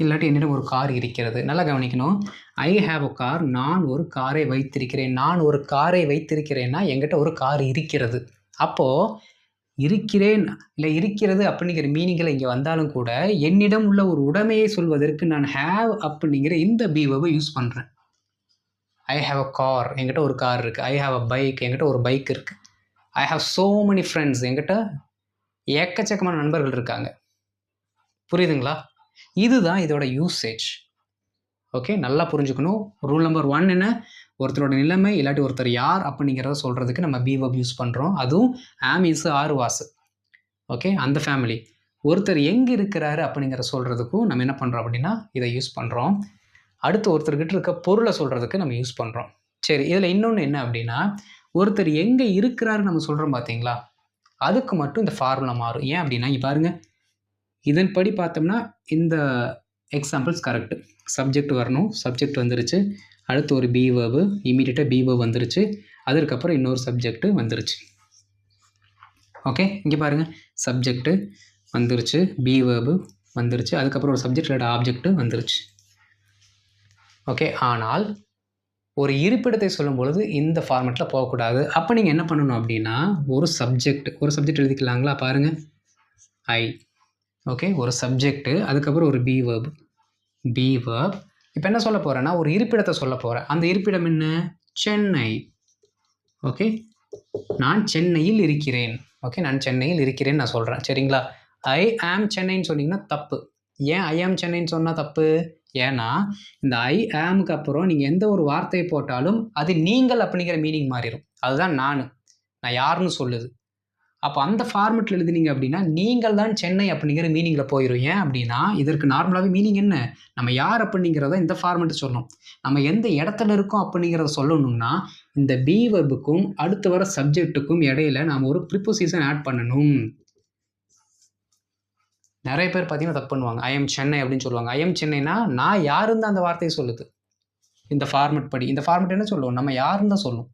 A: இல்லாட்டி என்னிடம் ஒரு கார் இருக்கிறது. நல்லா கவனிக்கணும். ஐ ஹாவ் அ கார், நான் ஒரு காரை வைத்திருக்கிறேன். நான் ஒரு காரை வைத்திருக்கிறேன்னா என்கிட்ட ஒரு கார் இருக்கிறது. அப்போது இருக்கிறேன் இல்லை இருக்கிறது அப்படிங்கிற மீனிங்கில் இங்கே வந்தாலும் கூட என்னிடம் உள்ள ஒரு உடைமையை சொல்வதற்கு நான் ஹேவ் அப்படிங்கிற இந்த பி வெர்பை யூஸ் பண்ணுறேன். ஐ ஹாவ் அ கார், என்கிட்ட ஒரு கார் இருக்குது. ஐ ஹாவ் அ பைக், என்கிட்ட ஒரு பைக் இருக்குது. I have so many friends, என்கிட்ட ஏக்கச்சக்கமான நண்பர்கள் இருக்காங்க. புரியுதுங்களா? இதுதான் இதோட யூசேஜ். ஓகே, நல்லா புரிஞ்சுக்கணும். ரூல் நம்பர் 1 என்ன? ஒருத்தரோட நிலைமை இல்லாட்டி ஒருத்தர் யார் அப்படிங்கிறத சொல்கிறதுக்கு நம்ம பி வெர்ப் யூஸ் பண்ணுறோம். அதுவும் am is are was. Okay, அந்த ஃபேமிலி. ஒருத்தர் எங்கே இருக்கிறாரு அப்படிங்கிற சொல்கிறதுக்கும் நம்ம என்ன பண்ணுறோம் அப்படின்னா இதை யூஸ் பண்ணுறோம். அடுத்து ஒருத்தர்கிட்ட இருக்க பொருளை சொல்கிறதுக்கு நம்ம யூஸ் பண்ணுறோம். சரி, இதில் இன்னொன்று என்ன அப்படின்னா ஒருத்தர் எங்கே இருக்கிறாரு நம்ம சொல்கிறோம் பார்த்தீங்களா, அதுக்கு மட்டும் இந்த ஃபார்முலா மாறும். ஏன் அப்படின்னா இங்கே பாருங்கள், இதன்படி பார்த்தோம்னா இந்த எக்ஸாம்பிள்ஸ் கரெக்டு. சப்ஜெக்ட் வரணும், சப்ஜெக்ட் வந்துருச்சு. அடுத்து ஒரு பி வெர்பு, இமீடியட்டாக பி வெர்ப் வந்துருச்சு. அதுக்கப்புறம் இன்னொரு சப்ஜெக்ட்டு வந்துருச்சு. ஓகே, இங்கே பாருங்கள், சப்ஜெக்ட்டு வந்துருச்சு, பி வெர்பு வந்துருச்சு, அதுக்கப்புறம் ஒரு சப்ஜெக்ட் இல்லாட்ட ஆப்ஜெக்ட்டு வந்துருச்சு. ஓகே, ஆனால் ஒரு இருப்பிடத்தை சொல்லும் பொழுது இந்த ஃபார்மேட்டில் போகக்கூடாது. அப்போ நீங்கள் என்ன பண்ணணும் அப்படின்னா ஒரு சப்ஜெக்ட் எழுதிக்கலாங்களா? பாருங்கள், ஐ. ஓகே, ஒரு சப்ஜெக்ட்டு, அதுக்கப்புறம் ஒரு பி வெர்ப். இப்போ என்ன சொல்ல போகிறேன்னா ஒரு இருப்பிடத்தை சொல்ல போகிறேன். அந்த இருப்பிடம் என்ன? சென்னை. ஓகே, நான் சென்னையில் இருக்கிறேன். ஓகே, நான் சென்னையில் இருக்கிறேன்னு நான் சொல்கிறேன். சரிங்களா? ஐ ஆம் சென்னைன்னு சொன்னீங்கன்னா தப்பு. ஏன் ஐ ஆம் சென்னைன்னு சொன்னால் தப்பு? ஏன்னா இந்த ஐ ஆமுக்கு அப்புறம் நீங்கள் எந்த ஒரு வார்த்தையை போட்டாலும் அது நீங்கள் அப்படிங்கிற மீனிங் மாறிடும். அதுதான் நான் யாருன்னு சொல்லுது. அப்போ அந்த ஃபார்மெட்டில் எழுதினீங்க அப்படின்னா நீங்கள் தான் சென்னை அப்படிங்கிற மீனிங்கில் போயிடும். ஏன் அப்படின்னா இதற்கு நார்மலாகவே மீனிங் என்ன? நம்ம யார் அப்படிங்கிறத இந்த ஃபார்மெட்டு சொல்லணும். நம்ம எந்த இடத்துல இருக்கோம் அப்படிங்கிறத சொல்லணும்னா இந்த பி வெர்புக்கும் அடுத்து வர சப்ஜெக்ட்டுக்கும் இடையில நாம் ஒரு ப்ரிப்போசிஷன் ஆட் பண்ணணும். நிறைய பேர் பார்த்தீங்கன்னா தப்பு பண்ணுவாங்க. ஐ எம் சென்னை அப்படின்னு சொல்லுவாங்க. ஐ எம் சென்னைனா நான் யாருன்னு தான் அந்த வார்த்தையை சொல்லுது. இந்த ஃபார்மெட் படி இந்த ஃபார்மெட் என்ன சொல்லுவோம்? நம்ம யாருன்னு தான் சொல்லும்.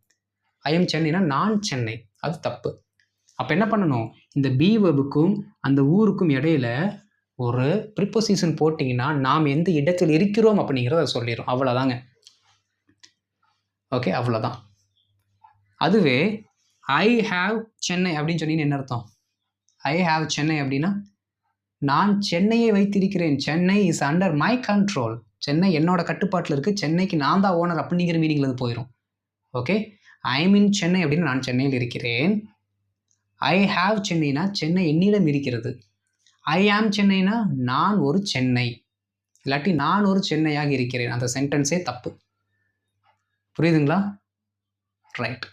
A: ஐ எம் சென்னைனா நான் சென்னை, அது தப்பு. அப்போ என்ன பண்ணணும்? இந்த பி வெர்புக்கும் அந்த ஊருக்கும் இடையில ஒரு ப்ரிப்போசிஷன் போட்டிங்கன்னா நாம் எந்த இடத்தில் இருக்கிறோம் அப்படிங்கிறத சொல்லிடும். அவ்வளோதாங்க. ஓகே, அவ்வளோதான். அதுவே ஐ ஹாவ் சென்னை அப்படின்னு சொன்னீங்கன்னா என்ன அர்த்தம்? ஐ ஹாவ் சென்னை அப்படின்னா நான் சென்னையை வைத்திருக்கிறேன். Chennai is under my control. Chennai என்னோட கட்டுப்பாட்டில் இருக்குது. சென்னைக்கு நான் தான் ஓனர் அப்படிங்கிற மீனிங்கில் அது போயிடும். ஓகே, ஐ எம் இன் சென்னை அப்படின்னு நான் சென்னையில் இருக்கிறேன். ஐ ஹாவ் சென்னைனா சென்னை என்னிடம் இருக்கிறது. ஐ ஆம் சென்னைனா நான் ஒரு சென்னை, இல்லாட்டி நான் ஒரு சென்னையாக இருக்கிறேன். அந்த சென்டென்ஸே தப்பு. புரியுதுங்களா? ரைட்.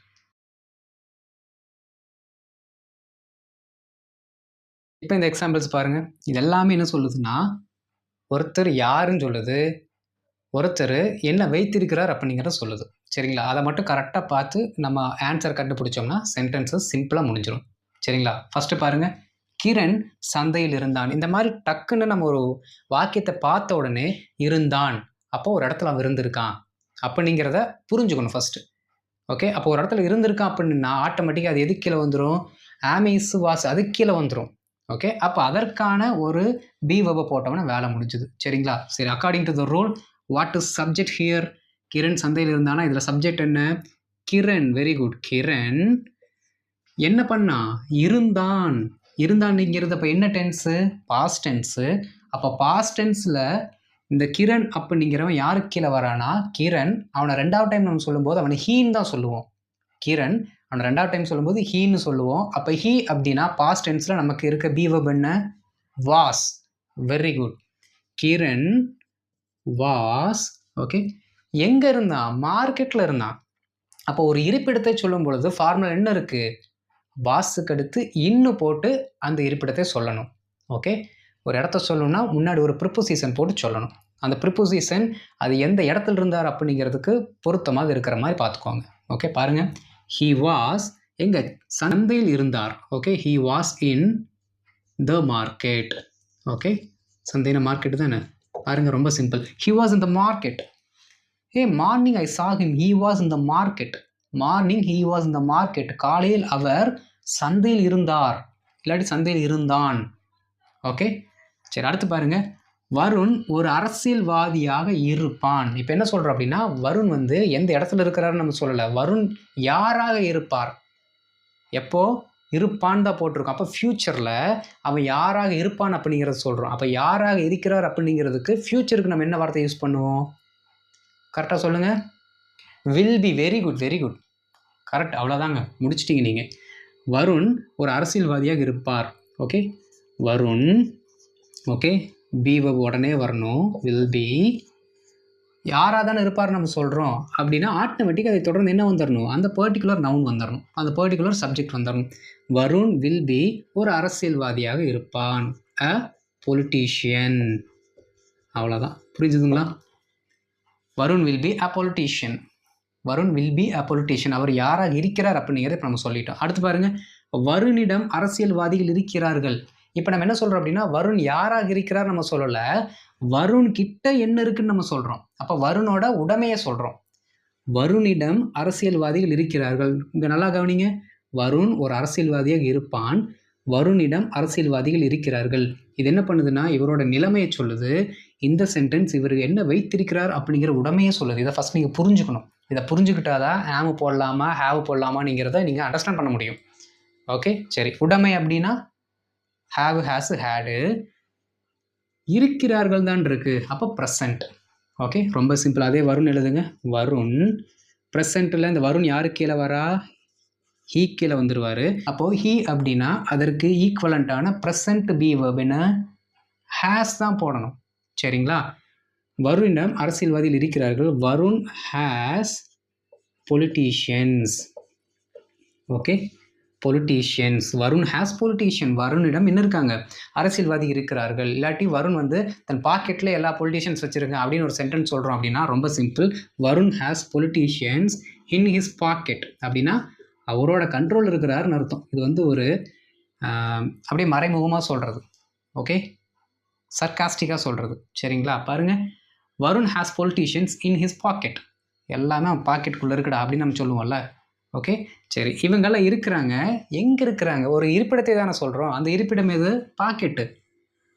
A: இப்போ இந்த எக்ஸாம்பிள்ஸ் பாருங்கள். இது எல்லாமே என்ன சொல்லுதுன்னா ஒருத்தர் யாருன்னு சொல்லுது, ஒருத்தர் என்ன வைத்திருக்கிறார் அப்படிங்கிறத சொல்லுது. சரிங்களா? அதை மட்டும் கரெக்டாக பார்த்து நம்ம ஆன்சர் கண்டுபிடிச்சோம்னா சென்டென்ஸஸ் சிம்பிளாக முடிஞ்சிடும். சரிங்களா? ஃபஸ்ட்டு பாருங்கள், கிரண் சந்தையில் இருந்தான். இந்த மாதிரி டக்குன்னு நம்ம ஒரு வாக்கியத்தை பார்த்த உடனே இருந்தான், அப்போ ஒரு இடத்துல அவன் இருந்திருக்கான் அப்படிங்கிறத புரிஞ்சுக்கணும் ஃபஸ்ட்டு. ஓகே, அப்போ ஒரு இடத்துல இருந்திருக்கான் அப்படின்னா ஆட்டோமேட்டிக்காக அது எதுக்கு கீழே வந்துடும்? ஆம், இஸ், வாஸ் அதுக்கு கீழே வந்துடும். ஓகே, அப்போ அதற்கான ஒரு பி வெர்பை போட்டோம்னா வேலை முடிஞ்சுது. சரிங்களா? சரி, according to the rule what is subject here? Kiran சந்தையில் இருந்தானா இதில் சப்ஜெக்ட் என்ன? கிரண். Very good. கிரண் என்ன பண்ணா? இருந்தான். இருந்தான்ங்கிறது அப்போ என்ன டென்ஸு? Past tense. அப்போ பாஸ்ட் டென்ஸில் இந்த கிரண் அப்படிங்கிறவன் யாருக்கு கீழே வரானா? கிரண். அவனை 2வது டைம் நம்ம சொல்லும்போது அவனை ஹீன்னு தான் சொல்லுவோம். கிரண் அவனை 2வது டைம் சொல்லும்போது ஹீன்னு சொல்லுவோம். அப்போ ஹீ அப்படின்னா பாஸ்ட் டென்ஸில் நமக்கு இருக்க பி வெர்ப் என்ன? Was. Very good. Kiran was. Okay, எங்கே இருந்தான்? மார்க்கெட்டில் இருந்தான். அப்போ ஒரு இருப்பிடத்தை சொல்லும் பொழுது ஃபார்முலா என்ன இருக்குது? வாஸுக்கு அடுத்து இன்னு போட்டு அந்த இருப்பிடத்தை சொல்லணும். ஓகே, ஒரு இடத்த சொல்லணும்னா முன்னாடி ஒரு ப்ரிப்போசிஷன் போட்டு சொல்லணும். அந்த ப்ரிப்போசிஷன் அது எந்த இடத்துல இருந்தார் அப்படிங்கிறதுக்கு பொருத்தமாக இருக்கிற மாதிரி பார்த்துக்கோங்க. ஓகே, பாருங்கள். ஹீ வாஸ் எங்கே? சந்தையில் இருந்தார். Okay, he was in the market. Okay, சந்தையின மார்க்கெட் தானே? பாருங்கள், ரொம்ப simple. He was in the market. A morning I saw him, he was in the market. Morning he was in the market. காலையில் அவர் சந்தையில் இருந்தார், இல்லாட்டி சந்தையில் இருந்தான். ஓகே, சரி, அடுத்து பாருங்க. வருண் ஒரு அரசியல்வாதியாக இருப்பான். இப்போ என்ன சொல்கிறோம் அப்படின்னா வருண் வந்து எந்த இடத்துல இருக்கிறாருன்னு நம்ம சொல்லலை. வருண் யாராக இருப்பார்? எப்போ இருப்பான் தான் போட்டிருக்கோம். அப்போ ஃப்யூச்சரில் அவன் யாராக இருப்பான் அப்படிங்கிறத சொல்கிறோம். அப்போ யாராக இருக்கிறார் அப்படிங்கிறதுக்கு ஃப்யூச்சருக்கு நம்ம என்ன வார்த்தை யூஸ் பண்ணுவோம்? கரெக்டாக சொல்லுங்கள். Will be. Very good, very good, correct. அவ்வளோதாங்க, முடிச்சிட்டிங்க நீங்கள். வருண் ஒரு அரசியல்வாதியாக இருப்பார். Okay, Varun. Okay, B verb உடனே வரணும். Will be. யாராக தானே இருப்பார் நம்ம சொல்கிறோம் அப்படின்னா ஆட்டோமேட்டிக்காக அதை தொடர்ந்து என்ன வந்துடணும்? அந்த பர்டிகுலர் நவுன் வந்துடணும், அந்த பர்டிகுலர் சப்ஜெக்ட் வந்துடணும். வருண் வில் பி ஒரு அரசியல்வாதியாக இருப்பான். A politician. அவ்வளோதான், புரிஞ்சுதுங்களா? Varun will be a politician. Varun will be a politician. அவர் யாராக இருக்கிறார் அப்படிங்கிறத இப்போ நம்ம சொல்லிட்டோம். அடுத்து பாருங்கள். வருணிடம் அரசியல்வாதிகள் இருக்கிறார்கள். இப்போ நம்ம என்ன சொல்கிறோம் அப்படின்னா வருண் யாராக இருக்கிறார் நம்ம சொல்லலை, வருண் கிட்ட என்ன இருக்குன்னு நம்ம சொல்கிறோம். அப்போ வருணோட உடைமையை சொல்கிறோம். வருணிடம் அரசியல்வாதிகள் இருக்கிறார்கள். இங்கே நல்லா கவனிங்க. வருண் ஒரு அரசியல்வாதியாக இருப்பான், வருணிடம் அரசியல்வாதிகள் இருக்கிறார்கள். இது என்ன பண்ணுதுன்னா இவரோட நிலைமையை சொல்லுது. இந்த சென்டென்ஸ் இவர் என்ன வைத்திருக்கிறார் அப்படிங்கிற உடைமையை சொல்லுது. இதை ஃபஸ்ட் நீங்கள் புரிஞ்சுக்கணும். இதை புரிஞ்சுக்கிட்டாதான் ஹேவ் போடலாமா ஹேவ் போடலாமாங்கிறத நீங்கள் அண்டர்ஸ்டாண்ட் பண்ண முடியும். ஓகே, சரி. உடைமை அப்படின்னா ஹேவ், ஹேஸ், ஹேடு. இருக்கிறார்கள் தான் இருக்கு, அப்போ ப்ரெசன்ட். ஓகே, ரொம்ப சிம்பிள். அதே வருண் எழுதுங்க. வருண் ப்ரெசண்ட்டில் இந்த வருண் யாருக்கு கீழே வரா? ஹீ கீழே வந்துடுவார். அப்போது ஹீ அப்படின்னா அதற்கு ஈக்குவலண்ட்டான ப்ரெசன்ட் பி வெர்ப் என்ன? ஹேஸ் தான் போடணும். சரிங்களா? வருணிடம் அரசியல்வாதிகள் இருக்கிறார்கள். Varun has politicians. Okay, politicians. Varun has politician. வருணிடம் என்ன இருக்காங்க? அரசியல்வாதி இருக்கிறார்கள். இல்லாட்டி வருண் வந்து தன் பாக்கெட்டில் எல்லா பொலிட்டீஷியன்ஸ் வச்சுருங்க அப்படின்னு ஒரு சென்டென்ஸ் சொல்கிறோம் அப்படின்னா ரொம்ப simple. Varun has politicians in his pocket அப்படின்னா அவரோட கண்ட்ரோல் இருக்கிறாருன்னு அர்த்தம். இது வந்து ஒரு அப்படியே மறைமுகமாக சொல்கிறது. ஓகே, சர்காஸ்டிக்காக சொல்கிறது. சரிங்களா? பாருங்கள். Varun has politicians in his pocket. எல்லாமே அவன் பாக்கெட்டுக்குள்ளே இருக்குடா அப்படின்னு நம்ம சொல்லுவோம்ல. ஓகே, சரி. இவங்கெல்லாம் இருக்கிறாங்க. எங்கே இருக்கிறாங்க? ஒரு இருப்பிடத்தை தானே சொல்கிறோம். அந்த இருப்பிடம் எது? பாக்கெட்டு.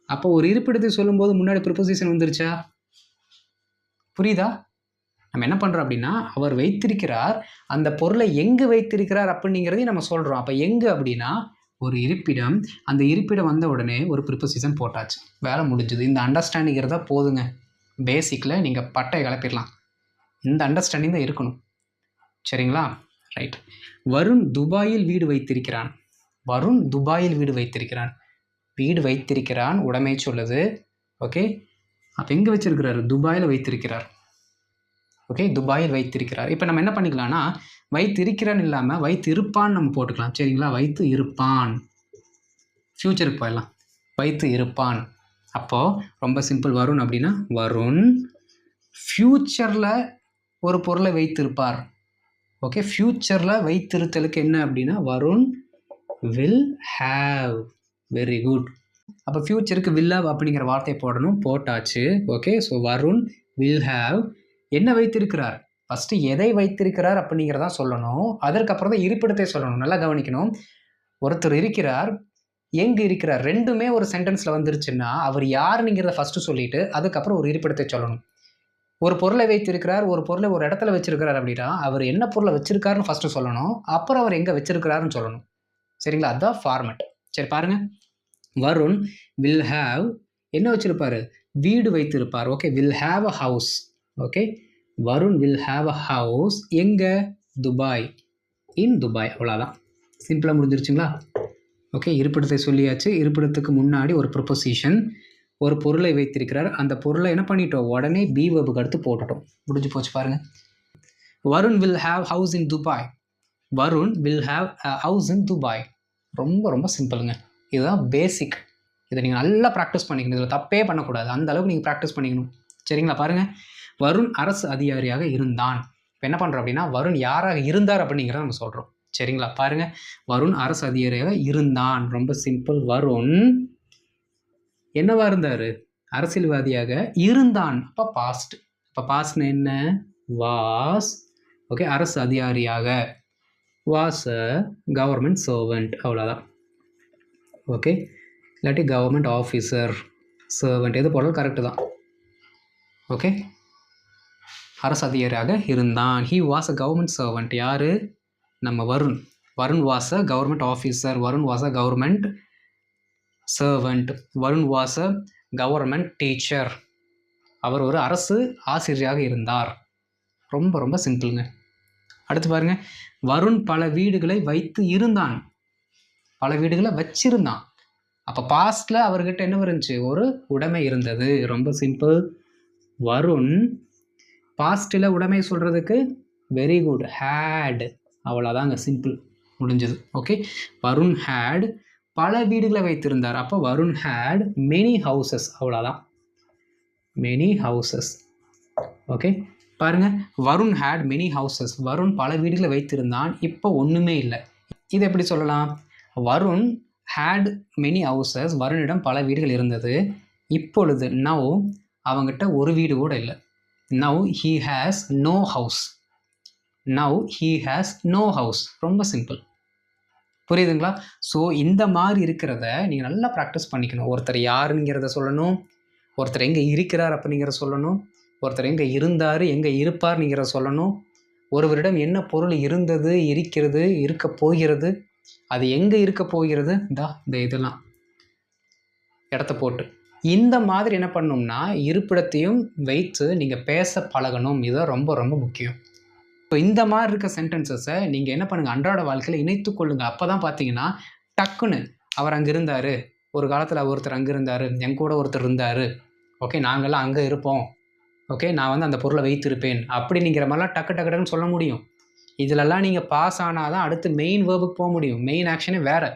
A: அப்போ ஒரு இருப்பிடத்தை சொல்லும்போது முன்னாடி ப்ரிப்போசிஷன் வந்துருச்சா? புரியுதா? நம்ம என்ன பண்ணுறோம் அப்படின்னா அவர் வைத்திருக்கிறார், அந்த பொருளை எங்கே வைத்திருக்கிறார் அப்படிங்கிறதையும் நம்ம சொல்கிறோம். அப்போ எங்கே அப்படின்னா ஒரு இருப்பிடம். அந்த இருப்பிடம் வந்த உடனே ஒரு ப்ரிப்போசிஷன் போட்டாச்சு, வேலை முடிஞ்சுது. இந்த அண்டர்ஸ்டாண்டிங் இருந்தால் போதுங்க. பேசிக்கில் நீங்கள் பட்டை கிளப்பிடலாம். இந்த அண்டர்ஸ்டாண்டிங் தான் இருக்கணும். சரிங்களா? ரைட். வருண் துபாயில் வீடு வைத்திருக்கிறான். வருண் துபாயில் வீடு வைத்திருக்கிறான். வீடு வைத்திருக்கிறான் உடைமை சொல்லுது. ஓகே, அப்போ எங்கே வச்சிருக்கிறாரு? துபாயில் வைத்திருக்கிறார். ஓகே, துபாயில் வைத்திருக்கிறார். இப்போ நம்ம என்ன பண்ணிக்கலாம்னா வைத்திருக்கிறான்னு இல்லாமல் வைத்து இருப்பான்னு நம்ம போட்டுக்கலாம். சரிங்களா? வைத்து இருப்பான். ஃப்யூச்சருக்கு போயிடலாம். வைத்து இருப்பான். அப்போது ரொம்ப சிம்பிள். வருண் அப்படின்னா வருண் ஃப்யூச்சரில் ஒரு பொருளை வைத்திருப்பார். ஓகே, ஃப்யூச்சரில் வைத்திருத்தலுக்கு என்ன அப்படின்னா Varun will have. Very good. அப்போ ஃப்யூச்சருக்கு வில் ஹேவ் அப்படிங்கிற வார்த்தையை போடணும், போட்டாச்சு. Okay, so Varun will have என்ன வைத்திருக்கிறார், ஃபஸ்ட்டு எதை வைத்திருக்கிறார் அப்படிங்கிறதா சொல்லணும். அதற்கப்புறம் தான் இருப்பிடத்தை சொல்லணும். நல்லா கவனிக்கணும். ஒருத்தர் இருக்கிறார், எங்கே இருக்கிறார், ரெண்டுமே ஒரு சென்டென்ஸில் வந்துருச்சுன்னா அவர் யாருங்கிறத ஃபஸ்ட்டு சொல்லிவிட்டு அதுக்கப்புறம் ஒரு இருப்பிடத்தை சொல்லணும். ஒரு பொருளை வைத்திருக்கிறார், ஒரு பொருளை ஒரு இடத்துல வச்சிருக்கிறார் அப்படின்னா அவர் என்ன பொருளை வச்சிருக்காருன்னு ஃபஸ்ட்டு சொல்லணும், அப்புறம் அவர் எங்கே வச்சிருக்கிறாருன்னு சொல்லணும். சரிங்களா, அதுதான் ஃபார்மேட். சரி பாருங்கள், வருண் வில் ஹேவ் என்ன வச்சிருப்பாரு, வீடு வைத்திருப்பார். Okay, will have a house. Okay, Varun will have a house எங்கே, துபாய், இன் துபாய். அவ்வளோதான், சிம்பிளாக முடிஞ்சிருச்சுங்களா. ஓகே, இருப்பிடத்தை சொல்லியாச்சு. இருப்பிடத்துக்கு முன்னாடி ஒரு ப்ரொபொசிஷன், ஒரு பொருளை வைத்திருக்கிறார், அந்த பொருளை என்ன பண்ணிட்டோம், உடனே பி வெர்புக்கு அடுத்து போட்டுட்டோம். முடிஞ்சு போச்சு பாருங்கள். Varun will have house in Dubai. Varun will have house in Dubai. ரொம்ப ரொம்ப சிம்பிளுங்க. இதுதான் பேசிக். இதை நீங்கள் நல்லா ப்ராக்டிஸ் பண்ணிக்கணும். இதில் தப்பே பண்ணக்கூடாது. அந்த அளவுக்கு நீங்கள் ப்ராக்டிஸ் பண்ணிக்கணும். சரிங்களா, பாருங்கள். வருண் அரசு அதிகாரியாக இருந்தான். இப்போ என்ன பண்ணுறோம் அப்படின்னா வருண் யாராக இருந்தார் அப்படிங்கிறத நம்ம சொல்கிறோம். சரிங்களா, பாருங்கள். வருண் அரசு அதிகாரியாக இருந்தான். ரொம்ப சிம்பிள். வருண் என்னவா இருந்தார், அரசியல்வாதியாக இருந்தான். அப்போ பாஸ்ட். இப்போ பாஸ்ட்னு என்ன, வாஸ். ஓகே, அரசு அதிகாரியாக, வாஸ் அ கவர்மெண்ட் சர்வெண்ட். அவ்வளோதான். ஓகே, இல்லாட்டி கவர்மெண்ட் ஆஃபீஸர், சர்வெண்ட், எது போடலாம் கரெக்டு தான். ஓகே, அரசு அதிகாரியாக இருந்தான். He was a government servant. யார், நம்ம Varun. Varun was a government officer. Varun was a government servant. Varun was a government teacher. அவர் ஒரு அரசு ஆசிரியராக இருந்தார். ரொம்ப ரொம்ப சிம்பிளுங்க. அடுத்து பாருங்கள். வருண் பல வீடுகளை வைத்து இருந்தான். பல வீடுகளை வச்சிருந்தான். அப்போ பாஸ்டில் அவர்கிட்ட என்ன இருந்துச்சு, ஒரு உடைமை இருந்தது. ரொம்ப சிம்பிள். வருண் பாஸ்டில் உடைமை சொல்கிறதுக்கு வெரி குட், ஹேட். அவ்வளோதாங்க, சிம்பிள், முடிஞ்சது. ஓகே, வருண் ஹேட் பல வீடுகளை வைத்திருந்தார். அப்போ வருண் ஹேட் மெனி ஹவுசஸ். அவ்வளோதான், மெனி ஹவுசஸ். ஓகே, பாருங்கள். Varun had many houses. Varun பல வீடுகளை வைத்திருந்தான். இப்போ ஒன்றுமே இல்லை. இது எப்படி சொல்லலாம், வருண் ஹேட் மெனி ஹவுசஸ். வருணிடம் பல வீடுகள் இருந்தது. இப்பொழுது நவ் அவங்ககிட்ட ஒரு வீடு கூட இல்லை. Now he has no house. Now he has no house. ரொம்ப சிம்பிள், புரியுதுங்களா. ஸோ இந்த மாதிரி இருக்கிறத நீங்கள் நல்லா ப்ராக்டிஸ் பண்ணிக்கணும். ஒருத்தர் யாருங்கிறத சொல்லணும், ஒருத்தர் எங்கே இருக்கிறார் அப்படிங்கிறத சொல்லணும், ஒருத்தர் எங்கே இருந்தார் எங்கே இருப்பார்ங்கிறத சொல்லணும், ஒருவரிடம் என்ன பொருள் இருந்தது, இருக்கிறது, இருக்க போகிறது, அது எங்கே இருக்க போகிறது, இந்த இதெல்லாம் இடத்த போட்டு இந்த மாதிரி என்ன பண்ணணும்னா இருப்பிடத்தையும் வைத்து நீங்கள் பேச பழகணும். இதுதான் ரொம்ப ரொம்ப முக்கியம். ஸோ இந்த மாதிரி இருக்க சென்டென்சஸை நீங்கள் என்ன பண்ணுங்கள், அன்றாட வாழ்க்கையில் இணைத்து கொள்ளுங்கள். அப்போ தான் பார்த்தீங்கன்னா டக்குன்னு அவர் அங்கே இருந்தார், ஒரு காலத்தில் ஒருத்தர் அங்கே இருந்தார், என் கூட ஒருத்தர் இருந்தார், ஓகே நாங்கள்லாம் அங்கே இருப்போம், ஓகே நான் வந்து அந்த பொருளை வைத்திருப்பேன் அப்படிங்கிற மாதிரிலாம் டக்கு டக்கு டக்குன்னு சொல்ல முடியும். இதிலெல்லாம் நீங்கள் பாஸ் ஆனால் தான் அடுத்து மெயின் வேர்புக்கு போக முடியும். மெயின் ஆக்ஷனே வேறு,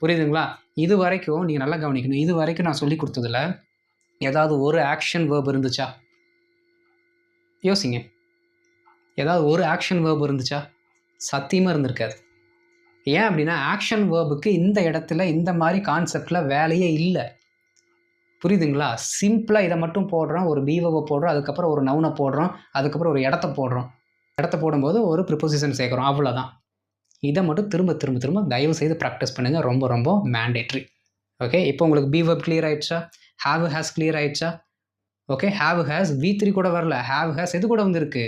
A: புரியுதுங்களா. இது வரைக்கும் நீங்கள் நல்லா கவனிக்கணும். இது வரைக்கும் நான் சொல்லி கொடுத்ததில் ஏதாவது ஒரு ஆக்ஷன் வேர்ப் இருந்துச்சா, யோசிங்க. ஏதாவது ஒரு ஆக்ஷன் வேர்ப் இருந்துச்சா, சத்தியமாக இருந்திருக்காது. ஏன் அப்படின்னா ஆக்ஷன் வேர்புக்கு இந்த இடத்துல இந்த மாதிரி கான்செப்டில் வேலையே இல்லை, புரியுதுங்களா. சிம்பிளாக இதை மட்டும் போடுறோம், ஒரு பீவவை போடுறோம், அதுக்கப்புறம் ஒரு நவுனை போடுறோம், அதுக்கப்புறம் ஒரு இடத்த போடுறோம், இடத்த போடும்போது ஒரு ப்ரிப்போசிஷன் சேர்க்குறோம், அவ்வளோதான். இதை மட்டும் திரும்ப திரும்ப திரும்ப தயவு செய்து ப்ராக்டிஸ் பண்ணுங்கள், ரொம்ப ரொம்ப மேண்டேட்ரி. ஓகே, இப்போ உங்களுக்கு பி வெர்ப் கிளியர் ஆயிடுச்சா, ஹேவ் ஹேஸ் கிளியர் ஆயிடுச்சா. ஓகே, ஹேவ் ஹேஸ் V3 கூட வரல, ஹேவ் ஹேஸ் எது கூட வந்திருக்கு,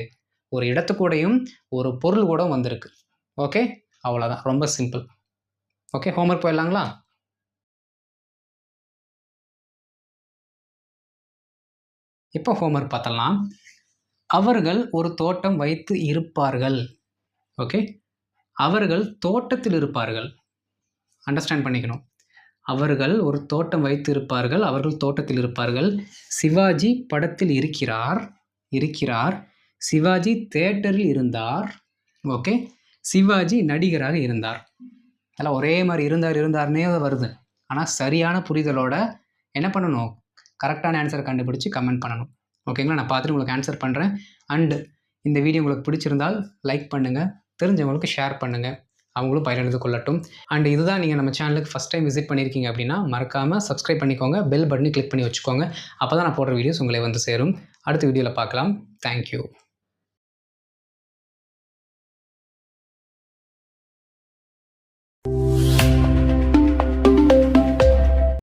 A: ஒரு இடத்து கூடயும் ஒரு பொருள் கூட வந்திருக்கு. ஓகே, அவ்வளோதான், ரொம்ப சிம்பிள். Okay, homework போயிடலாங்களா. இப்போ ஹோம்ஒர்க் பார்த்தலாம். அவர்கள் ஒரு தோட்டம் வைத்து இருப்பார்கள். ஓகே, அவர்கள் தோட்டத்தில் இருப்பார்கள். அண்டர்ஸ்டாண்ட் பண்ணிக்கணும். அவர்கள் ஒரு தோட்டம் வைத்து இருப்பார்கள், அவர்கள் தோட்டத்தில் இருப்பார்கள். சிவாஜி படத்தில் இருக்கிறார். சிவாஜி தியேட்டரில் இருந்தார். ஓகே, சிவாஜி நடிகராக இருந்தார். அதெல்லாம் ஒரே மாதிரி இருந்தார்னே வருது. ஆனால் சரியான புரிதலோட என்ன பண்ணணும், கரெக்டான ஆன்சரை கண்டுபிடிச்சி கமெண்ட் பண்ணணும். ஓகேங்களா, நான் பார்த்துட்டு உங்களுக்கு ஆன்சர் பண்ணுறேன். அண்டு இந்த வீடியோ உங்களுக்கு பிடிச்சிருந்தால் லைக் பண்ணுங்கள், தெரிஞ்சவங்களுக்கு ஷேர் பண்ணுங்கள். அவங்களும் பயனடைந்து கொள்ளட்டும். அண்ட் இதுதான் நீங்கள் நம்ம சேனலுக்கு ஃபஸ்ட் டைம் விசிட் பண்ணியிருக்கீங்க அப்படின்னா மறக்காமல் சப்ஸ்கிரைப் பண்ணிக்கோங்க, பெல் பட்டனை கிளிக் பண்ணி வச்சுக்கோங்க. அப்போ தான் நான் போடுற வீடியோஸ் உங்களை வந்து சேரும். அடுத்த வீடியோவில் பார்க்கலாம். தேங்க்யூ.